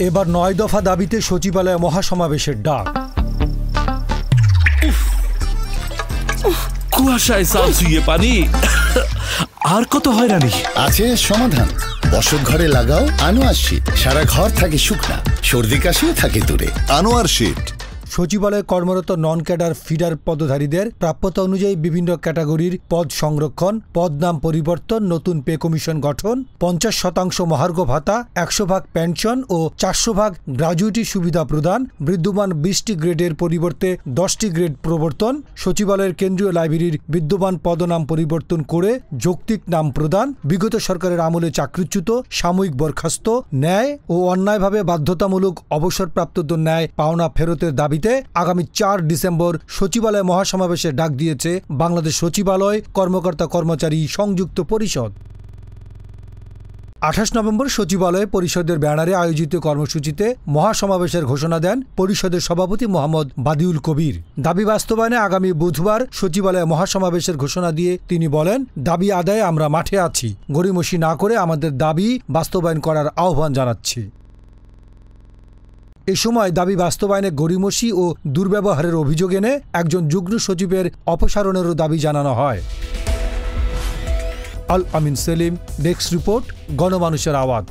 এবার ৯ দফা দাবিতে সচিবালয়ে মহাসমাবেশের ডাক। কুয়াশায় চাল চুইয়ে পানি, আর কত হয়রানি। আছে সমাধান। বসত ঘরে লাগাও আনোয়ার শীট, সারা ঘর থাকে শুকনা, সর্দি কাশিও থাকে দূরে। আনোয়ার শীট। সচিবালয়ে কর্মরত নন ক্যাডার ফিডার পদধারীদের প্রাপ্যতা অনুযায়ী বিভিন্ন ক্যাটাগরির পদ সংরক্ষণ, পদ নাম পরিবর্তন, নতুন পে কমিশন গঠন, ৫০% মহার্ঘ ভাতা, ১০০% পেনশন ও ৪০০% গ্র্যাজুইটি সুবিধা প্রদান, বিদ্যমান ২০টি গ্রেডের পরিবর্তে ১০টি গ্রেড প্রবর্তন, সচিবালয়ের কেন্দ্রীয় লাইব্রেরির বিদ্যমান পদনাম পরিবর্তন করে যৌক্তিক নাম প্রদান, বিগত সরকারের আমলে চাকরিচ্যুত, সাময়িক বরখাস্ত, ন্যায় ও অন্যায়ভাবে বাধ্যতামূলক অবসরপ্রাপ্তদের ন্যায় পাওনা ফেরতের দাবি আগামী ৪ ডিসেম্বর সচিবালয় মহাসমাবেশে ডাক দিয়েছে বাংলাদেশ সচিবালয় কর্মকর্তা কর্মচারী সংযুক্ত পরিষদ। ২৮ নভেম্বর সচিবালয় পরিষদের ব্যানারে আয়োজিত কর্মসূচিতে মহাসমাবেশের ঘোষণা দেন পরিষদের সভাপতি মোহাম্মদ বাদিউল কবির। দাবি বাস্তবায়নে আগামী বুধবার সচিবালয়ে মহাসমাবেশের ঘোষণা দিয়ে তিনি বলেন, দাবি আদায়ে আমরা মাঠে আছি, গড়িমসি না করে আমাদের দাবি বাস্তবায়ন করার আহ্বান জানাচ্ছি। এ সময় দাবি বাস্তবায়নে গড়িমসি ও দুর্ব্যবহারের অভিযোগ এনে একজন যুগ্ম সচিবের অপসারণেরও দাবি জানানো হয়। আল আমিন সেলিম, ডেস্ক রিপোর্ট, গণমানুষের আওয়াজ।